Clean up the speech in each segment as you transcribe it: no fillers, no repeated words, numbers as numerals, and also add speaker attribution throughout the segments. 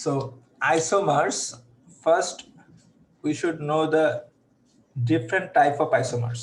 Speaker 1: So isomers, first we should know the different type of isomers.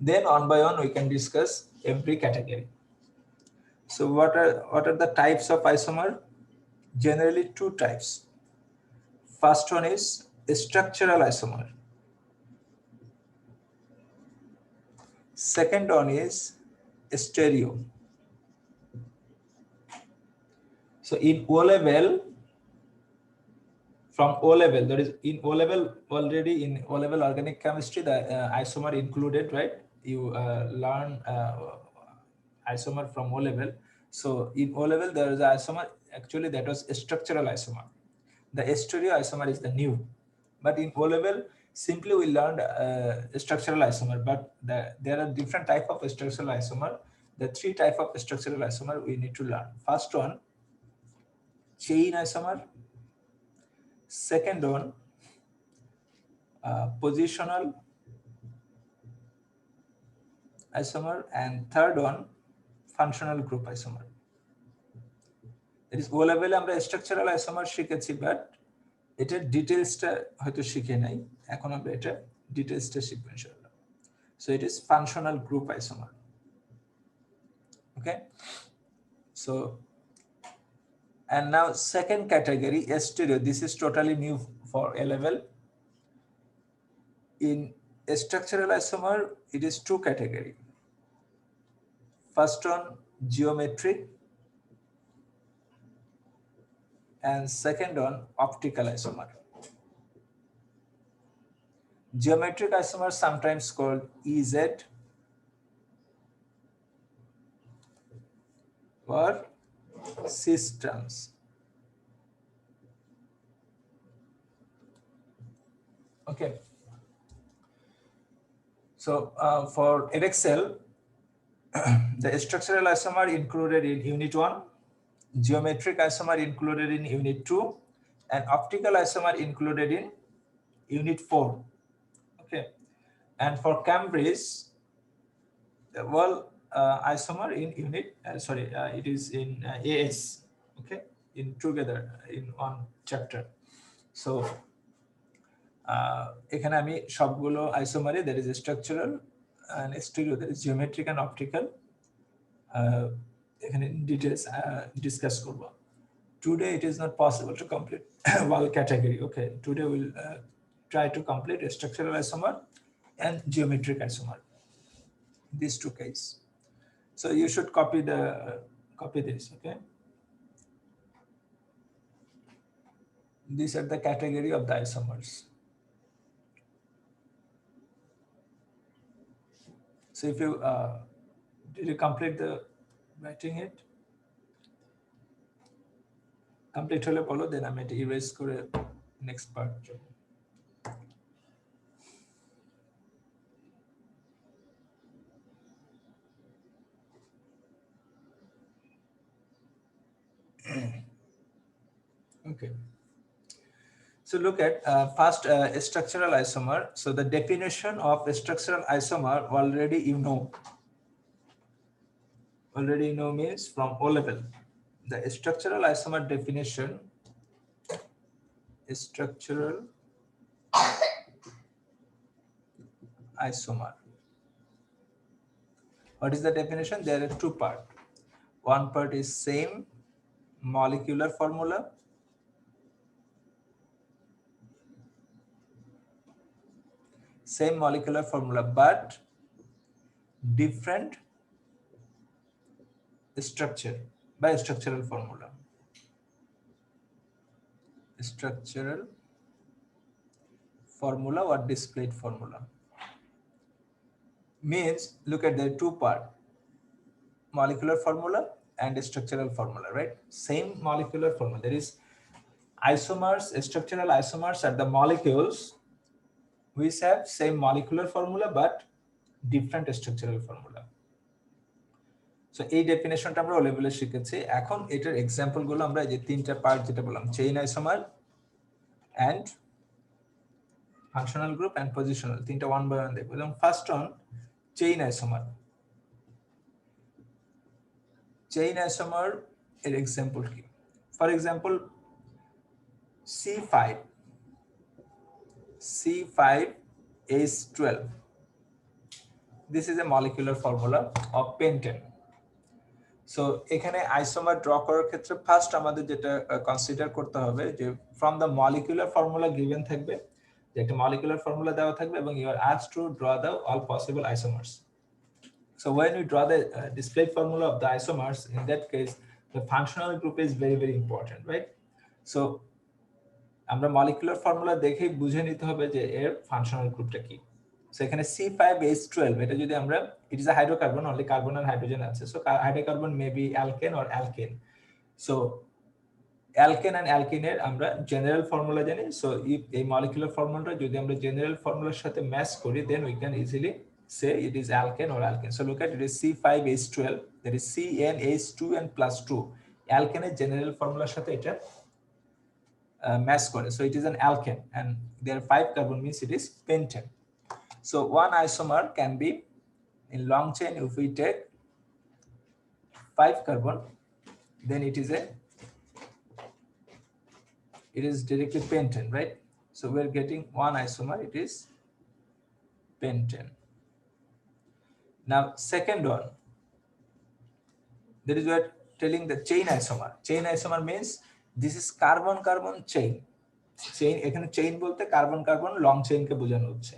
Speaker 1: Then one by one we can discuss every category. So what are the types of isomer? Generally two types. First one is structural isomer. Second one is stereo. So in O level, from O level, that is in O level already, in O level organic chemistry, the isomer included, right? You learn isomer from O level. So in O level, there is an isomer, actually that was a structural isomer. The stereo isomer is the new. But in O level, simply we learned structural isomer, but there are different type of structural isomer. The three type of structural isomer we need to learn. First one, chain isomer. Second one, positional isomer, and third one, functional group isomer. That is O level আমরা structural isomer শিখেছি, but এটার ডিটেইলসটা হয়তো শিখে নাই, এখন আমরা এটা ডিটেইলসটা শিখব ইনশাআল্লাহ. So it is functional group isomer. Okay, so and now second category, stereo. This is totally new for A level. In structural isomer, it is two category. First one, geometric, and second one, optical isomer. Geometric isomer, sometimes called EZ or systems. Okay. So for Edexcel, the structural isomer included in Unit 1, geometric isomer included in Unit 2, and optical isomer included in Unit 4. Okay. And for Cambridge, the whole isomer in unit, it is in AS, okay, in together in one chapter. So এখানে আমি সবগুলো আইসোমারে, there is a structural and stereo, there is geometric and optical, এখানে details discuss করব. Today it is not possible to complete one category. Okay, today we'll try to complete a structural isomer and geometric isomer, these two cases. So you should copy this. Okay, these are the category of the isomers. So if you did you complete the writing it? Complete hole bolo, then আমি এটা erase করে next part যাব. Okay. So look at first structural isomer. So the definition of a structural isomer already you know. Already you know means from O level. The structural isomer definition is structural isomer. What is the definition? There are two parts. One part is same molecular formula. Same molecular formula, but different structure by structural formula. Structural formula or displayed formula means, look at the two part, molecular formula and structural formula, right? Same molecular formula. There is isomers, structural isomers are the molecules which have same molecular formula but different structural formula. So এই ডেফিনেশনটা আমরা ও লেভেলে শিখেছি. এখন এটার example গুলো আমরা যে তিনটা পার্ট যেটা বললাম, chain isomer and functional group and positional, তিনটা ওয়ান বাই ওয়ান দেখব. এবং first on chain isomer. Chain isomer এর এক্সাম্পল কি? for example, C5H12, this is a molecular formula of pentane. So এখানে আইসোমার ড্র করার ক্ষেত্রে ফার্স্ট আমাদের যেটা কনসিডার করতে হবে যে from the molecular formula given থাকবে, যে একটা মলিকুলার ফর্মুলা দেওয়া থাকবে এবং you are asked to draw the all possible isomers. So when we draw the discrete formula of the isomers, in that case the functional group is very very important, right? So আমরা molecular formula দেখেই বুঝে নিতে হবে যে এর functional গ্রুপটা কি. So এখানে C5H12 এটা যদি আমরা, it is a hydrocarbon, only carbon আর হাইড্রোজেন আছে. So hydrocarbon may be alkane or alkane. So alkane and অ্যালকিনের আমরা জেনারেল ফর্মুলা জানি. সো ইফ এই মলিকুলার ফর্মুলাটা যদি আমরা জেনারেল ফর্মুলার সাথে ম্যাচ করি, then we can easily say it is alkane or alkene. So look at it is C5H12, that is CnH2n plus 2. Alkane এর জেনারেল ফর্মুলার সাথে এটা match করে. So it is an alkane and there are 5 carbon means it is pentane. So one isomer can be in long chain. If we take 5 carbon, then it is directly pentane, right? So we're getting one isomer, it is pentane. Now second one, that is we are telling the chain isomer. Chain isomer means this is carbon carbon chain. Chain, এখানে chain বলতে carbon carbon long চেইনকে বোঝানো হচ্ছে.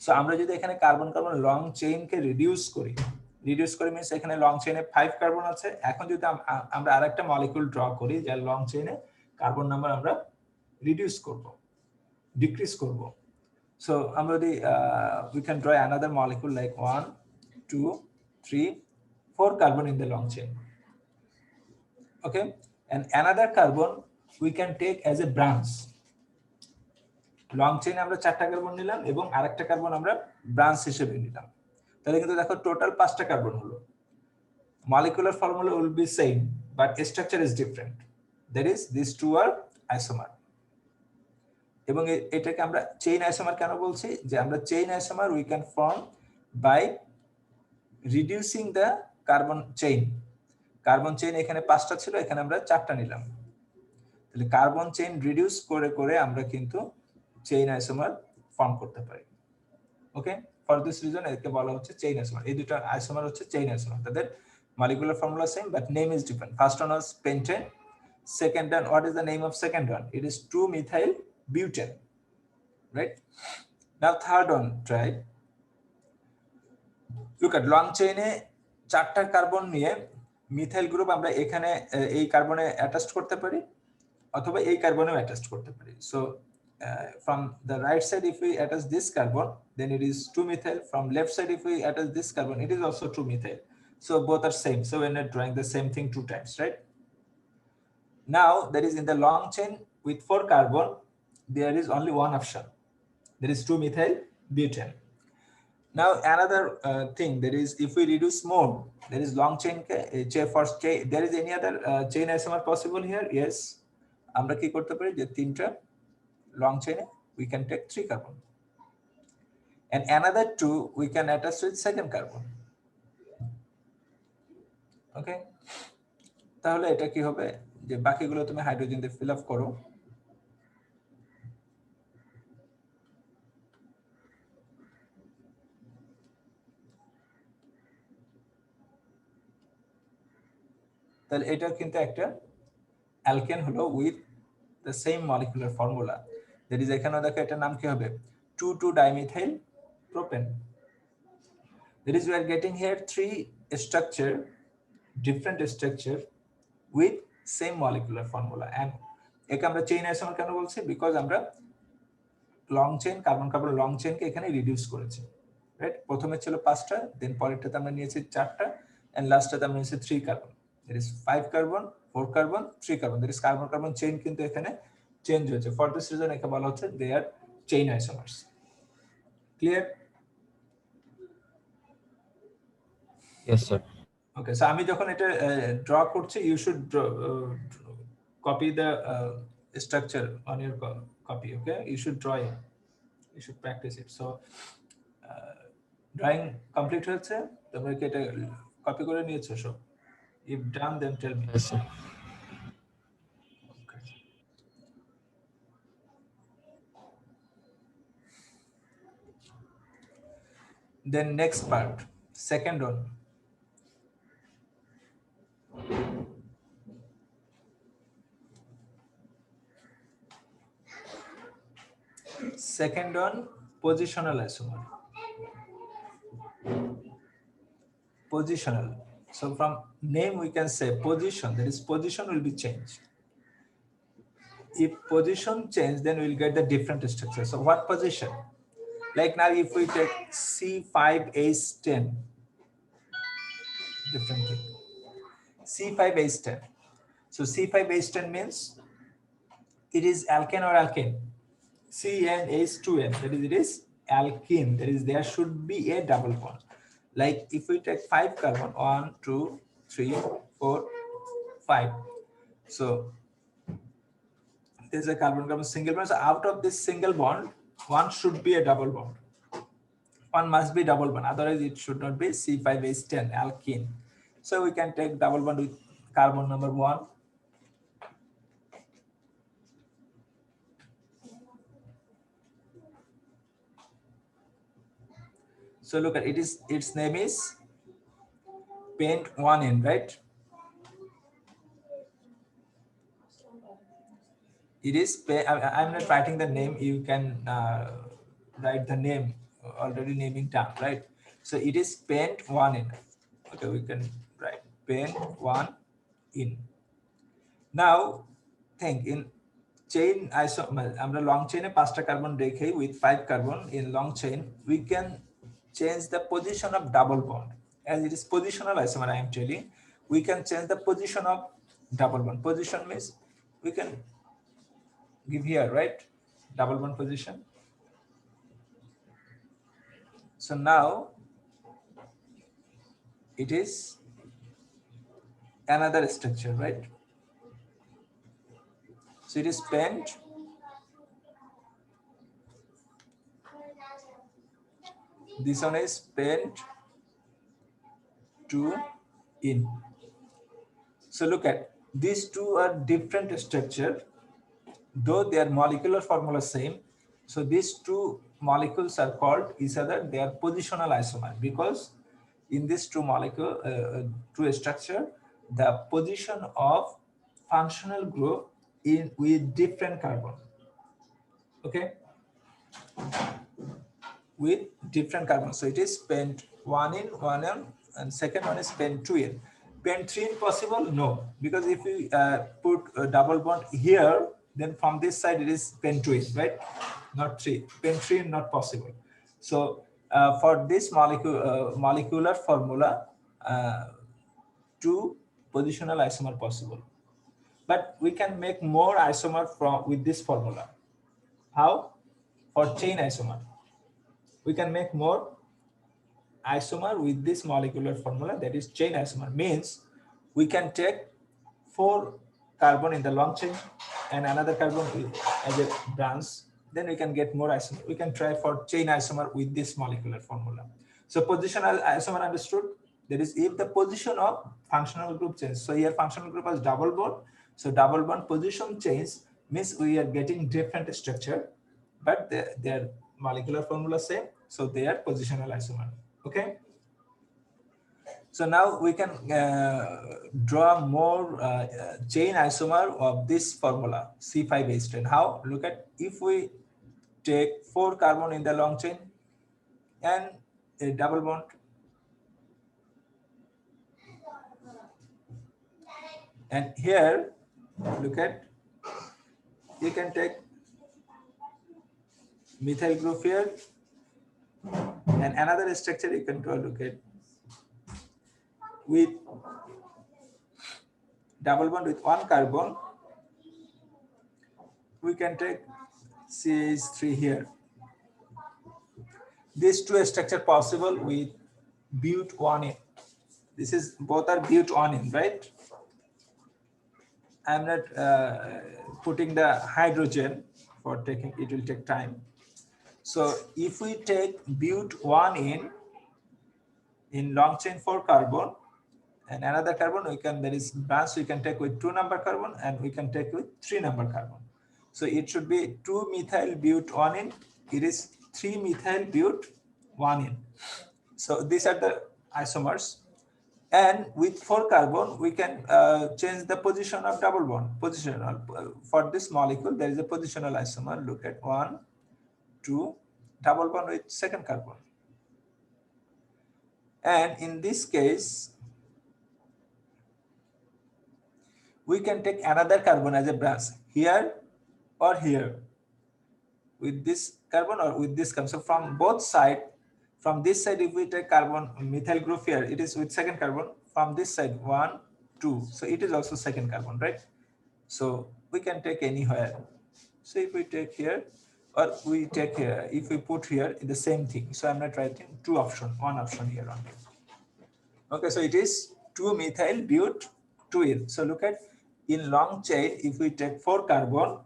Speaker 1: So আমরা যদি এখানে carbon carbon long চেইনকে reduce করি means এখানে long চেইনে 5 carbon আছে. এখন যদি আমরা আরেকটা মলিকিউল ড্র করি যার লং চেইনে কার্বন নাম্বার আমরা ডিক্রিজ করব. সো আমরা যদি we can draw another molecule like 1 2 3 4 carbon in the long chain. Okay, and another carbon we can take as a branch. Long চেইনে আমরা 4টা কার্বন নিলাম এবং আরেকটা কার্বন আমরা ব্রাঞ্চ হিসেবে নিলাম. তাহলে কিন্তু দেখো টোটাল 5টা কার্বন হলো. Molecular formula will be same but structure is different. That is this two are isomer. এবং এটাকে আমরা চেইন আইসোমার কেন বলছি, যে আমরা chain isomer we can form by reducing the carbon chain. Carbon chain এখানে 5টা ছিল, এখানে আমরা 4টা নিলাম. তাহলে কার্বন চেইন রিডিউস করে করে আমরা কিন্তু চেইন আইসোমার ফর্ম করতে পারি. ওকে, ফর দিস রিজন একে বলা হচ্ছে চেইন আইসোমার. এই দুটো আইসোমার হচ্ছে চেইন আইসোমার. তাদের molecular formula same but name is different. First one was pentane, second one, what is the name of second one? It is 2-methyl butane, right? Now third one, try. Look at long chain এ 4টা carbon নিয়ে methyl group আমরা এখানে এই কার্বনে attached করতে পারি অথবা এই কার্বনেও attached করতে পারি. So from the right side if we attach this carbon, then it is 2-methyl. From left side if we attach this carbon, it is also 2-methyl. So both are same. So we're not drawing the same thing 2 times, right? Now that is in the long chain with 4 carbon, there is only one option. There is 2-methyl butane. Now another thing, that is if we reduce more, there is long chain there is any other chain isomer possible here? Yes, আমরা কি করতে পারি যে 3টা long chain we can take 3 carbon and another 2 we can attach with second carbon. Okay, তাহলে এটা কি হবে যে বাকিগুলো তুমি হাইড্রোজেন দিয়ে ফিল আপ করো. তাহলে এটা কিন্তু একটা অ্যালকেন হলো with the same molecular formula. That is এখানে দেখো এটার নাম কি হবে 2,2-dimethyl propane. That is we are getting here 3 structure, different structure with same molecular formula. And একে আমরা চেইন আইসোমার কেন বলছি, বিকজ আমরা long chain carbon carbon long চেইনকে এখানে রিডিউস করেছি, রাইট? প্রথমে ছিল 5টা, দেন পরেরটাতে আমরা নিয়েছি 4টা এন্ড লাস্টটাতে আমরা নিয়েছি 3 carbon. There is 5 carbon, 4 carbon, 3 carbon. There is carbon carbon chain কিন্তু এখানে চেঞ্জ হয়েছে. ফর দিস রিজন একে বলা হচ্ছে they are chain isomers. Clear?
Speaker 2: Yes sir.
Speaker 1: Okay, so আমি যখন এটা ড্র করছি, you should copy the structure on your copy. Okay, you should draw it, you should practice it. So drawing complete হয়েছে, তোমরা কি এটা কপি করে নিয়েছো সব? If done, then tell me.
Speaker 2: Yes sir.
Speaker 1: Then next part, second one. Second one, positional isomer. Positional. So from name we can say position, that is position will be changed. If position change, then we'll get the different structure. So what position? Like now if we take C5H10, different thing. C5H10. So C5H10 means it is alkane or alkane. C and H2N, that is it is alkene, that is there should be a double bond. Like if we take 5 carbon, 1, 2, 3, 4, 5. So there's a carbon single bond. So out of this single bond, one should be a double bond. One must be double bond, otherwise it should not be C5H10 alkene. So we can take double bond with carbon number 1. So look at it, is its name is pent-1N, right? It is, I'm not writing the name, you can write the name, already naming down, right? So it is pent-1N. Okay, we can write pent-1N. Now think in chain isomer, আমরা long chain এ 5টা carbon রেখে with 5 carbon in long chain, we can change the position of double bond. As it is positional isomer, I am telling, we can change the position of double bond. Position means we can give here, right? Double bond position. So now it is another structure, right? So it is pent. This one is pent-2N. So look at these two are different structure, though their molecular formula same. So these two molecules are called each other, they are positional isomer, because in this two molecule, two structure, the position of functional group in with different carbon. Okay, with different carbon. So it is pent-1N, 1N, and second one is pent-2N. Pent-3N possible? No, because if we put a double bond here, then from this side it is pent-2N, right? Not 3. Pent-3N not possible. So for this molecular formula, 2 positional isomer possible. But we can make more isomer from with this formula. How? For chain isomer, we can make more isomer with this molecular formula, that is chain isomer. Means we can take 4 carbon in the long chain and another carbon as a branch, then we can get more isomer. We can try for chain isomer with this molecular formula. So positional isomer understood, that is if the position of functional group changes. So here functional group has double bond, so double bond position change means we are getting different structure, but their molecular formula same, so they are positional isomer. Okay, so now we can draw more chain isomer of this formula C5H10. How? Look at, if we take 4 carbon in the long chain and a double bond, and here look at, you can take methyl group here and another structure you can draw. Look at, with double bond with 1 carbon, we can take CH3 here. These two structure possible with but-1N. This is, both are but-1N, right? I'm not putting the hydrogen for taking, it will take time. So if we take but-1N in long chain 4 carbon and another carbon, we can, there is branch, we can take with 2 number carbon and we can take with 3 number carbon. So it should be 2 methyl but-1N, it is 3 methyl but-1N. So these are the isomers. And with 4 carbon, we can change the position of double bond. Positional for this molecule, there is a positional isomer. Look at 1, 2, double bond with second carbon. And in this case, we can take another carbon as a branch here or here with this carbon or with this carbon. So from both sides, from this side, if we take carbon methyl group here, it is with second carbon. From this side, 1, 2. So it is also second carbon, right? So we can take anywhere. So if we take here, or we take here, if we put here the same thing. So I'm not writing two option, one option here only. Okay, so it is 2-methyl but 2-ene. So look at in long chain, if we take 4 carbon,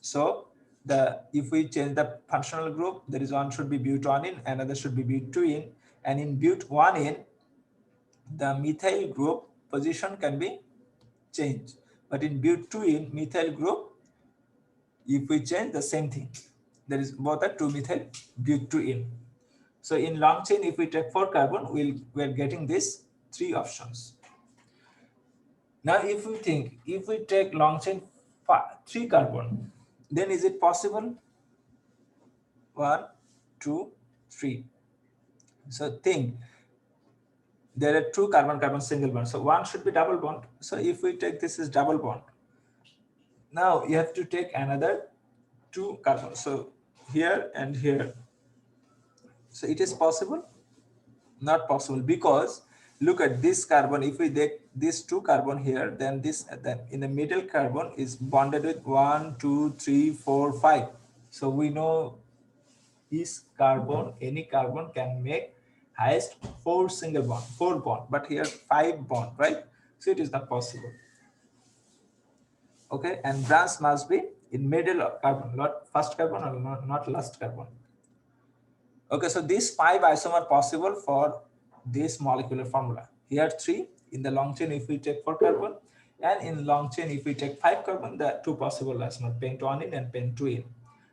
Speaker 1: so if we change the functional group, there is one should be but-1-ene, another should be but-2-ene, and in but-1-ene, the methyl group position can be changed. But in but-2-ene methyl group, if we change the same thing, there is both are 2-methyl but-2-ene. So in long chain, if we take 4 carbon, we're getting these 3 options. Now, if we think, if we take long chain 3 carbon, then is it possible? 1, 2, 3. So think, there are 2 carbon-carbon single bond. So one should be double bond. So if we take this is double bond, now you have to take another 2 carbon. So here and here. So it is possible? Not possible, because look at this carbon. If we take this 2 carbon here, then in the middle carbon is bonded with 1, 2, 3, 4, 5. So we know this carbon, any carbon can make highest 4 single bond, 4 bond, but here 5 bond, right? So it is not possible. Okay, and branch must be in middle of carbon, not first carbon or not last carbon. Okay, so these 5 isomer possible for this molecular formula. Here 3, in the long chain if we take 4 carbon, and in long chain if we take 5 carbon, the 2 possible isomer, pent-1-ene and pent-2-ene.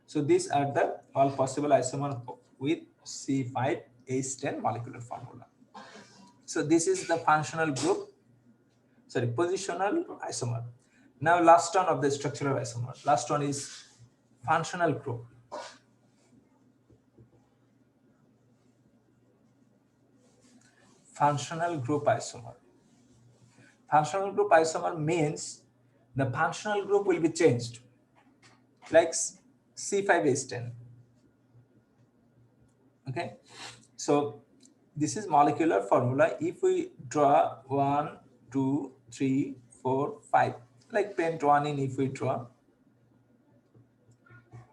Speaker 1: So these are the all possible isomer with C5H10 molecular formula. So this is the functional group, sorry, positional isomer. Now last one of the structural isomer. Last one is functional group. Functional group isomer. Functional group isomer means the functional group will be changed, like C5H10. Okay, so this is molecular formula. If we draw 1, 2, 3, 4, 5, like pent-1-ene if we draw,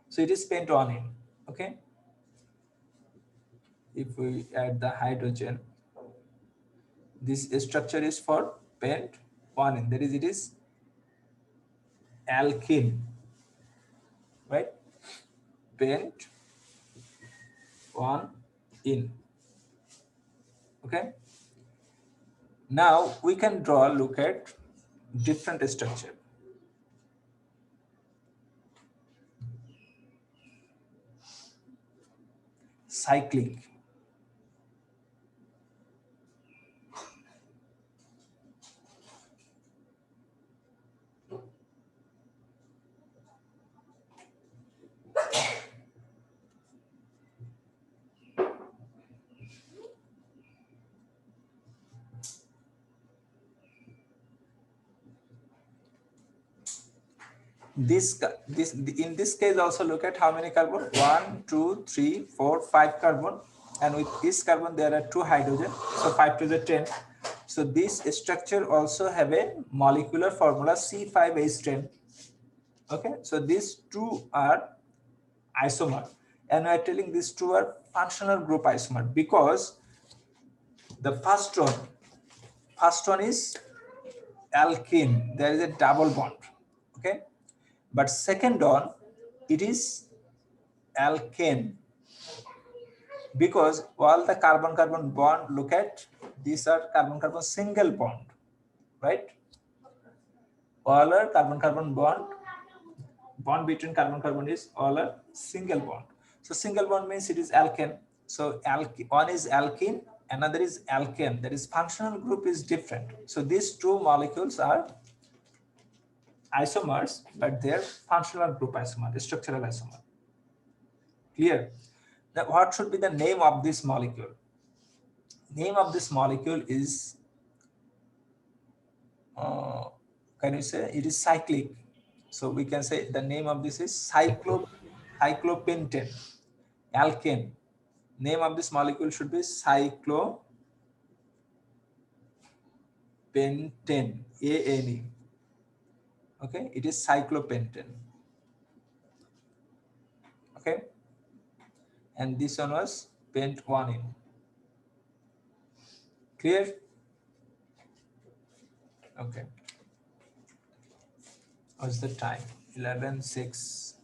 Speaker 1: so it is pent-1-ene. Okay, if we add the hydrogen, this structure is for pent-1-ene, that is, it is alkene, right? Pent-1-ene. Okay, now we can draw, look at different structure. Cyclic. In this case also look at how many carbon, 1, 2, 3, 4, 5 carbon, and with each carbon there are 2 hydrogen, so 5 to the 10. So this structure also have a molecular formula C5H10. Okay, so these 2 are isomer, and we are telling these 2 are functional group isomer because the first one is alkene, there is a double bond. Okay, but second one, it is alkane, because all the carbon-carbon bond, look at, these are carbon-carbon single bond, right? All are carbon-carbon bond between carbon-carbon is all a single bond. So single bond means it is alkane. So one is alkene another is alkane, that is functional group is different. So these two molecules are isomers, but they're functional group isomer, structural isomer. Clear? Now, what should be the name of this molecule? Name of this molecule is, can you say it is cyclic? So we can say the name of this is cyclopentane, alkane. Name of this molecule should be cyclopentane, ANE. Okay, it is cyclopentane. Okay, and this one was pentguanine. Clear? Okay. What's the time? 11:06.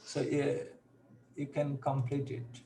Speaker 1: So yeah, you can complete it.